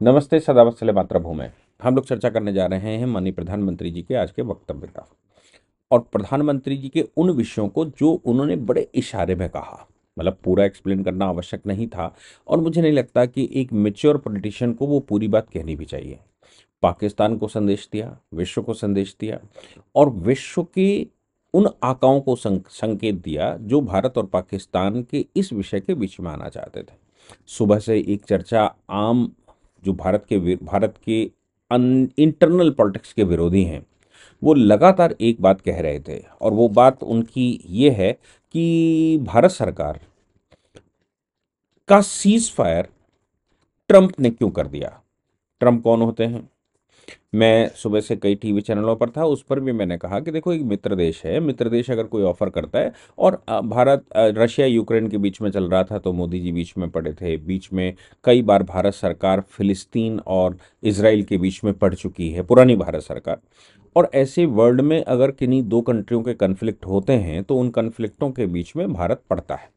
नमस्ते, सदावत सले मातृभूमि। हम लोग चर्चा करने जा रहे हैं माननीय प्रधानमंत्री जी के आज के वक्तव्य का और प्रधानमंत्री जी के उन विषयों को जो उन्होंने बड़े इशारे में कहा। मतलब पूरा एक्सप्लेन करना आवश्यक नहीं था और मुझे नहीं लगता कि एक मैच्योर पॉलिटिशियन को वो पूरी बात कहनी भी चाहिए। पाकिस्तान को संदेश दिया, विश्व को संदेश दिया और विश्व के उन आकाओं को संकेत दिया जो भारत और पाकिस्तान के इस विषय के बीच में आना चाहते थे। सुबह से एक चर्चा आम जो भारत के इंटरनल पॉलिटिक्स के विरोधी हैं, वो लगातार एक बात कह रहे थे और वो बात उनकी ये है कि भारत सरकार का सीज फायर ट्रंप ने क्यों कर दिया। ट्रंप कौन होते हैं? मैं सुबह से कई टीवी चैनलों पर था, उस पर भी मैंने कहा कि देखो, एक मित्र देश है, मित्र देश अगर कोई ऑफर करता है और रशिया यूक्रेन के बीच में चल रहा था तो मोदी जी बीच में पड़े थे। बीच में कई बार भारत सरकार फिलिस्तीन और इसराइल के बीच में पड़ चुकी है, पुरानी भारत सरकार। और ऐसे वर्ल्ड में अगर किन्हीं दो कंट्रियों के कन्फ्लिक्ट होते हैं तो उन कन्फ्लिक्टों के बीच में भारत पड़ता है।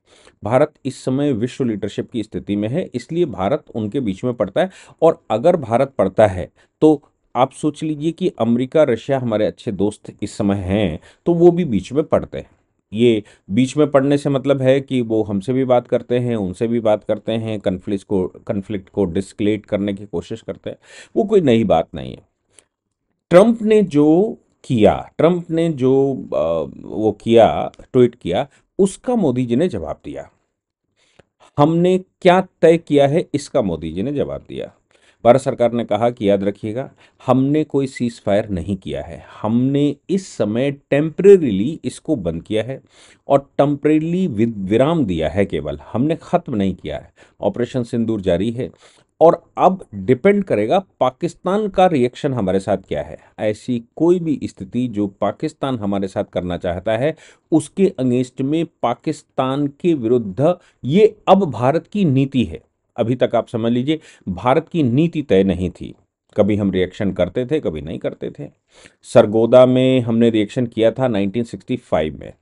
भारत इस समय विश्व लीडरशिप की स्थिति में है, इसलिए भारत उनके बीच में पड़ता है। और अगर भारत पड़ता है तो आप सोच लीजिए कि अमेरिका रशिया हमारे अच्छे दोस्त इस समय हैं, तो वो भी बीच में पड़ते हैं। ये बीच में पड़ने से मतलब है कि वो हमसे भी बात करते हैं, उनसे भी बात करते हैं, कन्फ्लिक्ट को डिस्कलेट करने की कोशिश करते हैं। वो कोई नई बात नहीं है। ट्रंप ने जो ट्रंप ने जो वो किया, ट्वीट किया, उसका मोदी जी ने जवाब दिया। हमने क्या तय किया है इसका मोदी जी ने जवाब दिया। भारत सरकार ने कहा कि याद रखिएगा, हमने कोई सीज फायर नहीं किया है, हमने इस समय टेम्परेरीली इसको बंद किया है और टेम्परेरीली विराम दिया है, केवल हमने खत्म नहीं किया है। ऑपरेशन सिंदूर जारी है और अब डिपेंड करेगा पाकिस्तान का रिएक्शन हमारे साथ क्या है। ऐसी कोई भी स्थिति जो पाकिस्तान हमारे साथ करना चाहता है, उसके अगेंस्ट में पाकिस्तान के विरुद्ध ये अब भारत की नीति है। अभी तक आप समझ लीजिए, भारत की नीति तय नहीं थी। कभी हम रिएक्शन करते थे, कभी नहीं करते थे। सरगोदा में हमने रिएक्शन किया था 1965 में,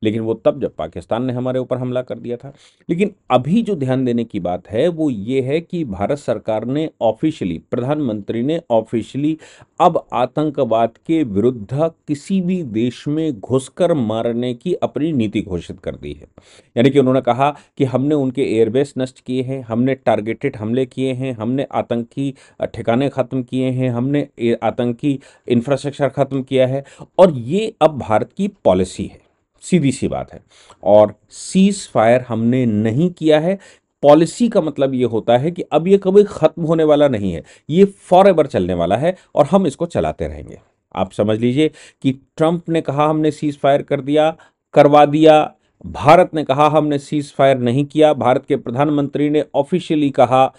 लेकिन वो तब जब पाकिस्तान ने हमारे ऊपर हमला कर दिया था। लेकिन अभी जो ध्यान देने की बात है वो ये है कि भारत सरकार ने ऑफिशियली, प्रधानमंत्री ने ऑफिशियली अब आतंकवाद के विरुद्ध किसी भी देश में घुसकर मारने की अपनी नीति घोषित कर दी है। यानी कि उन्होंने कहा कि हमने उनके एयरबेस नष्ट किए हैं, हमने टारगेटेड हमले किए हैं, हमने आतंकी ठिकाने खत्म किए हैं, हमने आतंकी इंफ्रास्ट्रक्चर खत्म किया है और ये अब भारत की पॉलिसी है। सीधी सी बात है। और सीज फायर हमने नहीं किया है। पॉलिसी का मतलब ये होता है कि अब ये कभी खत्म होने वाला नहीं है, ये फॉर एवर चलने वाला है और हम इसको चलाते रहेंगे। आप समझ लीजिए कि ट्रंप ने कहा हमने सीज फायर कर दिया, करवा दिया। भारत ने कहा हमने सीज फायर नहीं किया। भारत के प्रधानमंत्री ने ऑफिशियली कहा,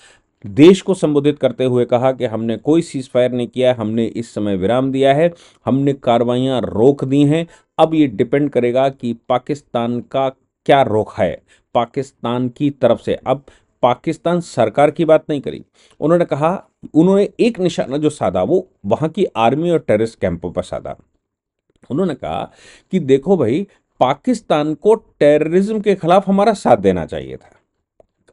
देश को संबोधित करते हुए कहा कि हमने कोई सीज फायर नहीं किया, हमने इस समय विराम दिया है, हमने कार्रवाइयां रोक दी हैं। अब ये डिपेंड करेगा कि पाकिस्तान का क्या रुख है पाकिस्तान की तरफ से। अब पाकिस्तान सरकार की बात नहीं करी, उन्होंने कहा, उन्होंने एक निशाना जो साधा वो वहां की आर्मी और टेररिस्ट कैंपों पर साधा। उन्होंने कहा कि देखो भाई, पाकिस्तान को टेररिज्म के खिलाफ हमारा साथ देना चाहिए था।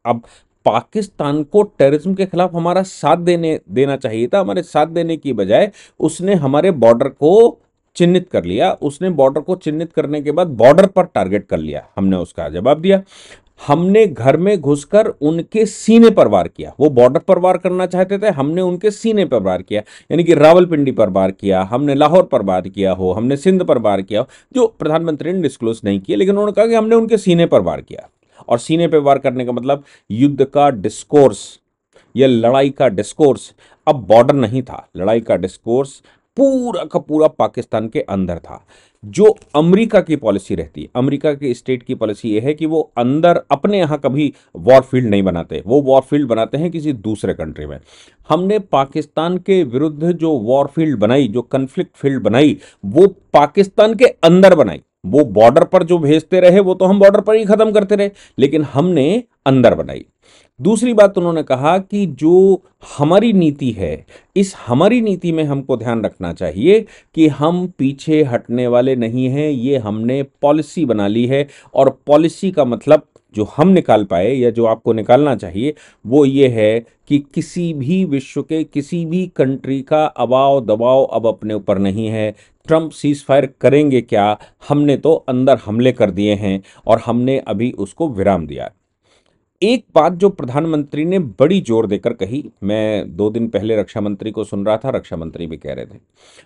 अब पाकिस्तान को टेररिज्म के खिलाफ हमारा साथ देने देना चाहिए था, हमारे साथ देने की बजाय उसने हमारे बॉर्डर को चिन्हित कर लिया। उसने बॉर्डर को चिन्हित करने के बाद बॉर्डर पर टारगेट कर लिया, हमने उसका जवाब दिया। हमने घर में घुसकर उनके सीने पर वार किया। वो बॉर्डर पर वार करना चाहते थे, हमने उनके सीने पर वार किया। यानी कि रावलपिंडी पर वार किया, हमने लाहौर पर वार किया हो, हमने सिंध पर वार किया हो, जो प्रधानमंत्री ने डिस्क्लोज नहीं किया, लेकिन उन्होंने कहा कि हमने उनके सीने पर वार किया। और सीने पे वार करने का मतलब युद्ध का डिस्कोर्स या लड़ाई का डिस्कोर्स अब बॉर्डर नहीं था। लड़ाई का डिस्कोर्स पूरा का पूरा पाकिस्तान के अंदर था। जो अमेरिका की पॉलिसी रहती है, अमेरिका की स्टेट की पॉलिसी यह है कि वो अंदर अपने यहां कभी वॉर फील्ड नहीं बनाते, वो वॉर फील्ड बनाते हैं किसी दूसरे कंट्री में। हमने पाकिस्तान के विरुद्ध जो वॉर फील्ड बनाई, जो कन्फ्लिक्ट फील्ड बनाई, वो पाकिस्तान के अंदर बनाई। वो बॉर्डर पर जो भेजते रहे वो तो हम बॉर्डर पर ही खत्म करते रहे, लेकिन हमने अंदर बनाई। दूसरी बात उन्होंने कहा कि जो हमारी नीति है, इस हमारी नीति में हमको ध्यान रखना चाहिए कि हम पीछे हटने वाले नहीं हैं। ये हमने पॉलिसी बना ली है और पॉलिसी का मतलब जो हम निकाल पाए या जो आपको निकालना चाहिए वो ये है कि किसी भी विश्व के किसी भी कंट्री का अबाव दबाव अब अपने ऊपर नहीं है। ट्रंप सीज फायर करेंगे क्या, हमने तो अंदर हमले कर दिए हैं और हमने अभी उसको विराम दिया। एक बात जो प्रधानमंत्री ने बड़ी जोर देकर कही, मैं 2 दिन पहले रक्षा मंत्री को सुन रहा था, रक्षा मंत्री भी कह रहे थे,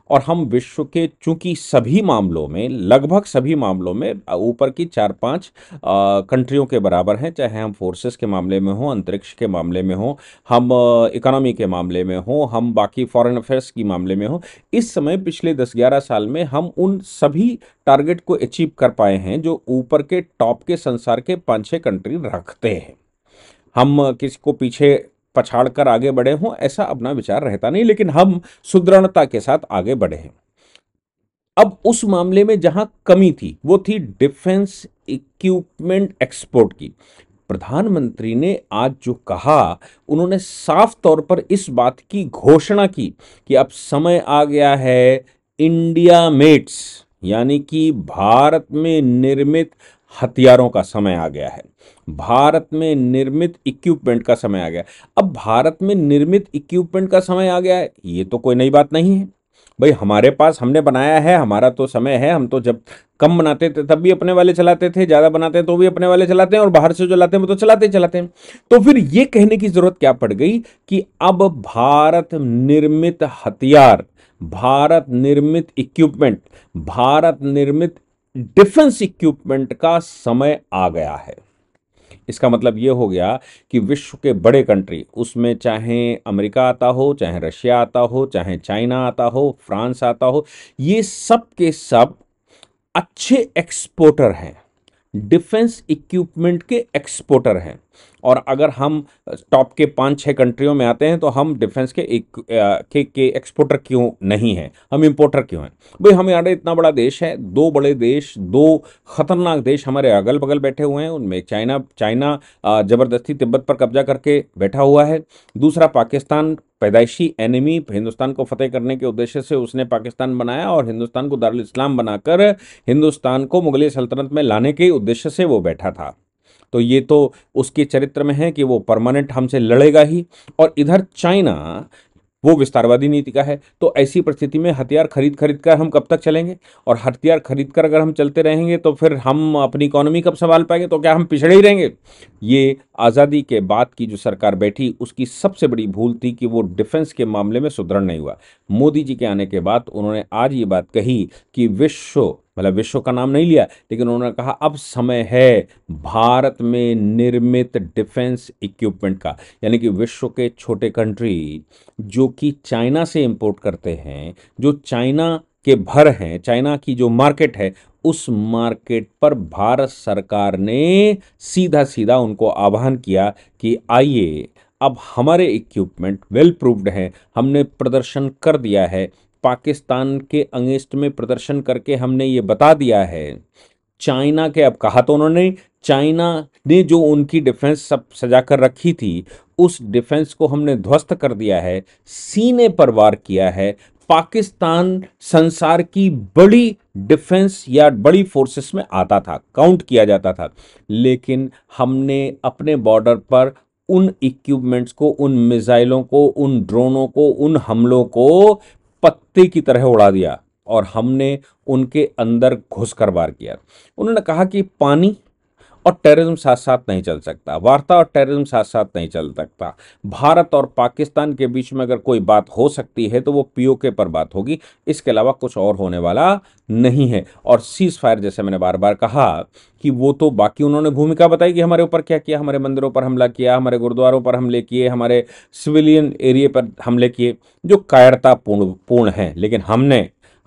और हम विश्व के चूंकि सभी मामलों में, लगभग सभी मामलों में ऊपर की 4-5 कंट्रियों के बराबर हैं, चाहे हम फोर्सेस के मामले में हो, अंतरिक्ष के मामले में हो, हम इकोनॉमी के मामले में हो, हम बाकी फॉरेन अफेयर्स के मामले में हो। इस समय पिछले 10-11 साल में हम उन सभी टारगेट को अचीव कर पाए हैं जो ऊपर के टॉप के संसार के 5-6 कंट्री रखते हैं। हम किसी को पीछे पछाड़ कर आगे बढ़े हों ऐसा अपना विचार रहता नहीं, लेकिन हम सुदृढ़ता के साथ आगे बढ़े हैं। अब उस मामले में जहां कमी थी वो थी डिफेंस इक्विपमेंट एक्सपोर्ट की। प्रधानमंत्री ने आज जो कहा, उन्होंने साफ तौर पर इस बात की घोषणा की कि अब समय आ गया है इंडिया मेड्स, यानी कि भारत में निर्मित हथियारों का समय आ गया है, भारत में निर्मित इक्विपमेंट का समय आ गया। अब भारत में निर्मित इक्विपमेंट का समय आ गया है, ये तो कोई नई बात नहीं है भाई। हमारे पास हमने बनाया है, हमारा तो समय है। हम तो जब कम बनाते थे तब भी अपने वाले चलाते थे, ज्यादा बनाते हैं तो भी अपने वाले चलाते हैं, और बाहर से जो लाते हैं वो तो चलाते ही चलाते हैं। तो फिर ये कहने की जरूरत क्या पड़ गई कि अब भारत निर्मित हथियार, भारत निर्मित इक्विपमेंट, भारत निर्मित डिफेंस इक्विपमेंट का समय आ गया है। इसका मतलब ये हो गया कि विश्व के बड़े कंट्री, उसमें चाहे अमेरिका आता हो, चाहे रशिया आता हो, चाहे चाइना आता हो, फ्रांस आता हो, ये सब के सब अच्छे एक्सपोर्टर हैं, डिफेंस इक्विपमेंट के एक्सपोर्टर हैं। और अगर हम टॉप के 5-6 कंट्रियों में आते हैं तो हम डिफेंस के एक्सपोर्टर क्यों नहीं हैं, हम इंपोर्टर क्यों हैं? भाई हमारा इतना बड़ा देश है, 2 बड़े देश, 2 खतरनाक देश हमारे अगल बगल बैठे हुए हैं। उनमें चाइना जबरदस्ती तिब्बत पर कब्जा करके बैठा हुआ है। दूसरा पाकिस्तान, पैदाइशी एनिमी, हिंदुस्तान को फतेह करने के उद्देश्य से उसने पाकिस्तान बनाया और हिंदुस्तान को दारुल इस्लाम बनाकर हिंदुस्तान को मुगलिय सल्तनत में लाने के उद्देश्य से वो बैठा था। तो ये तो उसके चरित्र में है कि वो परमानेंट हमसे लड़ेगा ही। और इधर चाइना वो विस्तारवादी नीति का है। तो ऐसी परिस्थिति में हथियार खरीद खरीद कर हम कब तक चलेंगे? और हथियार खरीद कर अगर हम चलते रहेंगे तो फिर हम अपनी इकोनॉमी कब संभाल पाएंगे? तो क्या हम पिछड़े ही रहेंगे? ये आज़ादी के बाद की जो सरकार बैठी उसकी सबसे बड़ी भूल थी कि वो डिफेंस के मामले में सुदृढ़ नहीं हुआ। मोदी जी के आने के बाद उन्होंने आज ये बात कही कि विश्व का नाम नहीं लिया, लेकिन उन्होंने कहा अब समय है भारत में निर्मित डिफेंस इक्विपमेंट का। यानी कि विश्व के छोटे कंट्री जो कि चाइना से इंपोर्ट करते हैं, जो चाइना के भर हैं, चाइना की जो मार्केट है, उस मार्केट पर भारत सरकार ने सीधा सीधा उनको आह्वान किया कि आइए, अब हमारे इक्विपमेंट वेल प्रूव्ड हैं, हमने प्रदर्शन कर दिया है, पाकिस्तान के अगेंस्ट में प्रदर्शन करके हमने ये बता दिया है। चाइना के, अब कहा तो उन्होंने, चाइना ने जो उनकी डिफेंस सब सजा कर रखी थी उस डिफेंस को हमने ध्वस्त कर दिया है, सीने पर वार किया है। पाकिस्तान संसार की बड़ी डिफेंस या बड़ी फोर्सेस में आता था, काउंट किया जाता था, लेकिन हमने अपने बॉर्डर पर उन इक्विपमेंट्स को, उन मिसाइलों को, उन ड्रोनों को, उन हमलों को पत्ते की तरह उड़ा दिया और हमने उनके अंदर घुसकर वार किया। उन्होंने कहा कि पानी और टेररिज्म साथ साथ नहीं चल सकता, वार्ता और टेररिज्म साथ साथ नहीं चल सकता। भारत और पाकिस्तान के बीच में अगर कोई बात हो सकती है तो वो पीओके पर बात होगी, इसके अलावा कुछ और होने वाला नहीं है। और सीज फायर, जैसे मैंने बार बार कहा कि वो तो बाकी उन्होंने भूमिका बताई कि हमारे ऊपर क्या किया, हमारे मंदिरों पर हमला किया, हमारे गुरुद्वारों पर हमले किए, हमारे सिविलियन एरिया पर हमले किए, जो कायरतापूर्ण है। लेकिन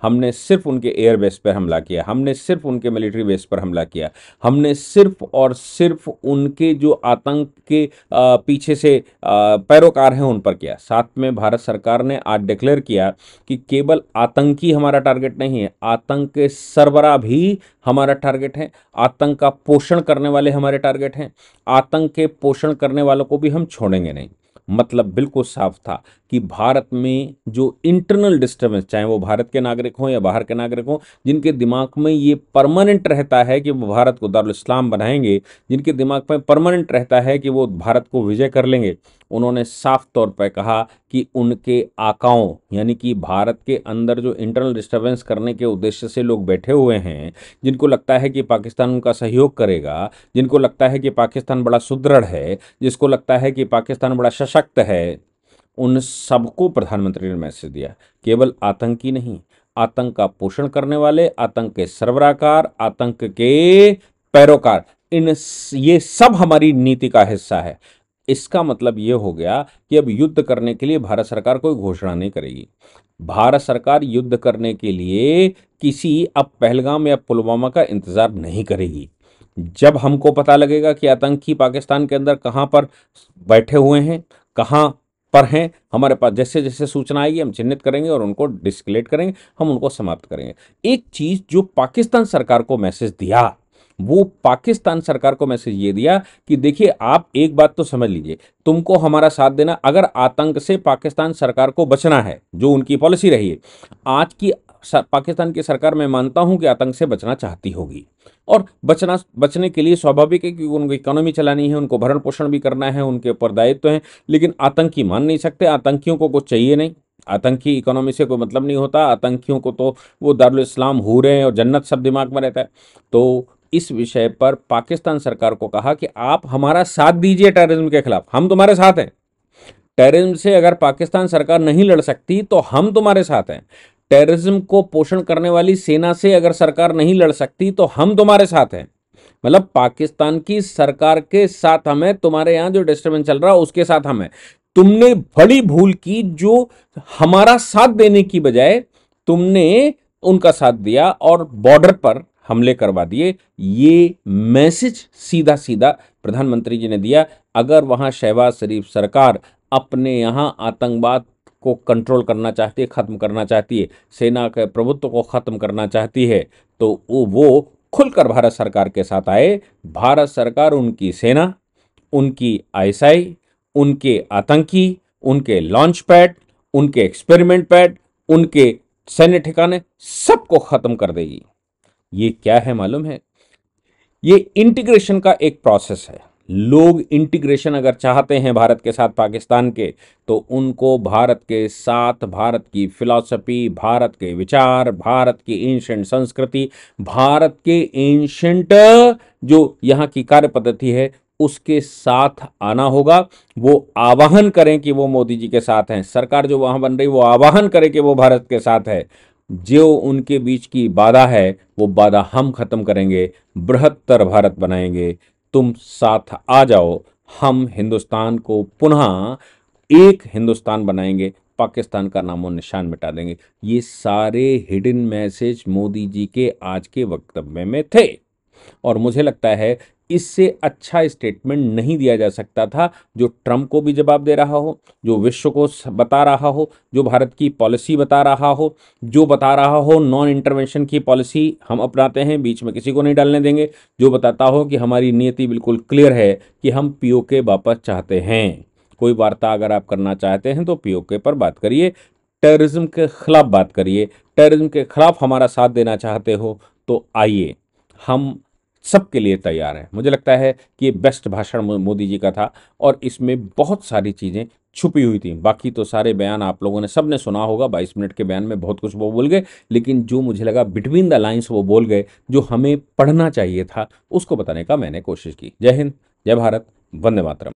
हमने सिर्फ उनके एयर बेस पर हमला किया, हमने सिर्फ उनके मिलिट्री बेस पर हमला किया, हमने सिर्फ और सिर्फ उनके जो आतंक के पीछे से पैरोकार हैं उन पर किया। साथ में भारत सरकार ने आज डिक्लेयर किया कि केवल आतंकी हमारा टारगेट नहीं है, आतंक के सरबराह भी हमारा टारगेट है, आतंक का पोषण करने वाले हमारे टारगेट हैं, आतंक के पोषण करने वालों को भी हम छोड़ेंगे नहीं। मतलब बिल्कुल साफ था कि भारत में जो इंटरनल डिस्टर्बेंस, चाहे वो भारत के नागरिक हों या बाहर के नागरिक हों, जिनके दिमाग में ये परमानेंट रहता है कि वो भारत को दारुल इस्लाम बनाएंगे, जिनके दिमाग में परमानेंट रहता है कि वो भारत को विजय कर लेंगे, उन्होंने साफ तौर पर कहा कि उनके आकाओं यानी कि भारत के अंदर जो इंटरनल डिस्टर्बेंस करने के उद्देश्य से लोग बैठे हुए हैं, जिनको लगता है कि पाकिस्तान उनका सहयोग करेगा, जिनको लगता है कि पाकिस्तान बड़ा सुदृढ़ है, जिसको लगता है कि पाकिस्तान बड़ा सशक्त है, उन सबको प्रधानमंत्री ने मैसेज दिया। केवल आतंकी नहीं, आतंक का पोषण करने वाले, आतंक के सरबराहकार, आतंक के पैरोकार, ये सब हमारी नीति का हिस्सा है। इसका मतलब ये हो गया कि अब युद्ध करने के लिए भारत सरकार कोई घोषणा नहीं करेगी। भारत सरकार युद्ध करने के लिए किसी अब पहलगाम या पुलवामा का इंतजार नहीं करेगी। जब हमको पता लगेगा कि आतंकी पाकिस्तान के अंदर कहां पर बैठे हुए हैं, कहां पर हैं, हमारे पास जैसे जैसे सूचना आएगी हम चिन्हित करेंगे और उनको डिस्क्लेट करेंगे, हम उनको समाप्त करेंगे। एक चीज जो पाकिस्तान सरकार को मैसेज दिया, वो पाकिस्तान सरकार को मैसेज ये दिया कि देखिए आप एक बात तो समझ लीजिए, तुमको हमारा साथ देना, अगर आतंक से पाकिस्तान सरकार को बचना है, जो उनकी पॉलिसी रही है आज की पाकिस्तान की सरकार, मैं मानता हूं कि आतंक से बचना चाहती होगी, और बचने के लिए स्वाभाविक है कि उनको इकोनॉमी चलानी है, उनको भरण पोषण भी करना है, उनके ऊपर दायित्व है। लेकिन आतंकी मान नहीं सकते, आतंकियों को कुछ चाहिए नहीं, आतंकी इकोनॉमी से कोई मतलब नहीं होता, आतंकियों को तो वो दारुल इस्लाम, हूरे और जन्नत सब दिमाग में रहता है। तो इस विषय पर पाकिस्तान सरकार को कहा कि आप हमारा साथ दीजिए टेररिज्म के खिलाफ, हम तुम्हारे साथ हैं। टेररिज्म से अगर पाकिस्तान सरकार नहीं लड़ सकती तो हम तुम्हारे साथ हैं। टेररिज्म को पोषण करने वाली सेना से अगर सरकार नहीं लड़ सकती तो हम तुम्हारे साथ हैं। मतलब पाकिस्तान की सरकार के साथ हम हैं, तुम्हारे यहां जो डिस्टर्बेंस चल रहा है उसके साथ हम हैं। तुमने बड़ी भूल की जो हमारा साथ देने की बजाय तुमने उनका साथ दिया और बॉर्डर पर हमले करवा दिए। ये मैसेज सीधा सीधा प्रधानमंत्री जी ने दिया। अगर वहां शहबाज शरीफ सरकार अपने यहां आतंकवाद को कंट्रोल करना चाहती है, खत्म करना चाहती है, सेना के प्रभुत्व को खत्म करना चाहती है, तो वो खुलकर भारत सरकार के साथ आए। भारत सरकार उनकी सेना, उनकी आईएसआई, उनके आतंकी, उनके लॉन्च पैड, उनके एक्सपेरिमेंट पैड, उनके सैन्य ठिकाने सबको खत्म कर देगी। ये क्या है मालूम है? ये इंटीग्रेशन का एक प्रोसेस है। लोग इंटीग्रेशन अगर चाहते हैं भारत के साथ पाकिस्तान के, तो उनको भारत के साथ भारत की फिलॉसफी, भारत के विचार, भारत की एंशंट संस्कृति, भारत के एंशंट जो यहाँ की कार्य पद्धति है उसके साथ आना होगा। वो आवाहन करें कि वो मोदी जी के साथ हैं, सरकार जो वहां बन रही वो आवाहन करे कि वो भारत के साथ है। जो उनके बीच की बाधा है वो बाधा हम खत्म करेंगे, बृहत्तर भारत बनाएंगे। तुम साथ आ जाओ, हम हिंदुस्तान को पुनः एक हिंदुस्तान बनाएंगे, पाकिस्तान का नामो निशान मिटा देंगे। ये सारे हिडन मैसेज मोदी जी के आज के वक्तव्य में थे, और मुझे लगता है इससे अच्छा स्टेटमेंट नहीं दिया जा सकता था, जो ट्रंप को भी जवाब दे रहा हो, जो विश्व को बता रहा हो, जो भारत की पॉलिसी बता रहा हो, जो बता रहा हो नॉन इंटरवेंशन की पॉलिसी हम अपनाते हैं, बीच में किसी को नहीं डालने देंगे, जो बताता हो कि हमारी नीति बिल्कुल क्लियर है कि हम पीओके वापस चाहते हैं। कोई वार्ता अगर आप करना चाहते हैं तो पीओके पर बात करिए, टेररिज्म के खिलाफ बात करिए, टेररिज्म के खिलाफ हमारा साथ देना चाहते हो तो आइए, हम सबके लिए तैयार हैं। मुझे लगता है कि ये बेस्ट भाषण मोदी जी का था, और इसमें बहुत सारी चीज़ें छुपी हुई थी। बाकी तो सारे बयान आप लोगों ने सबने सुना होगा, 22 मिनट के बयान में बहुत कुछ वो बोल गए, लेकिन जो मुझे लगा बिटवीन द लाइन्स वो बोल गए, जो हमें पढ़ना चाहिए था, उसको बताने का मैंने कोशिश की। जय हिंद, जय भारत, वंदे मातरम।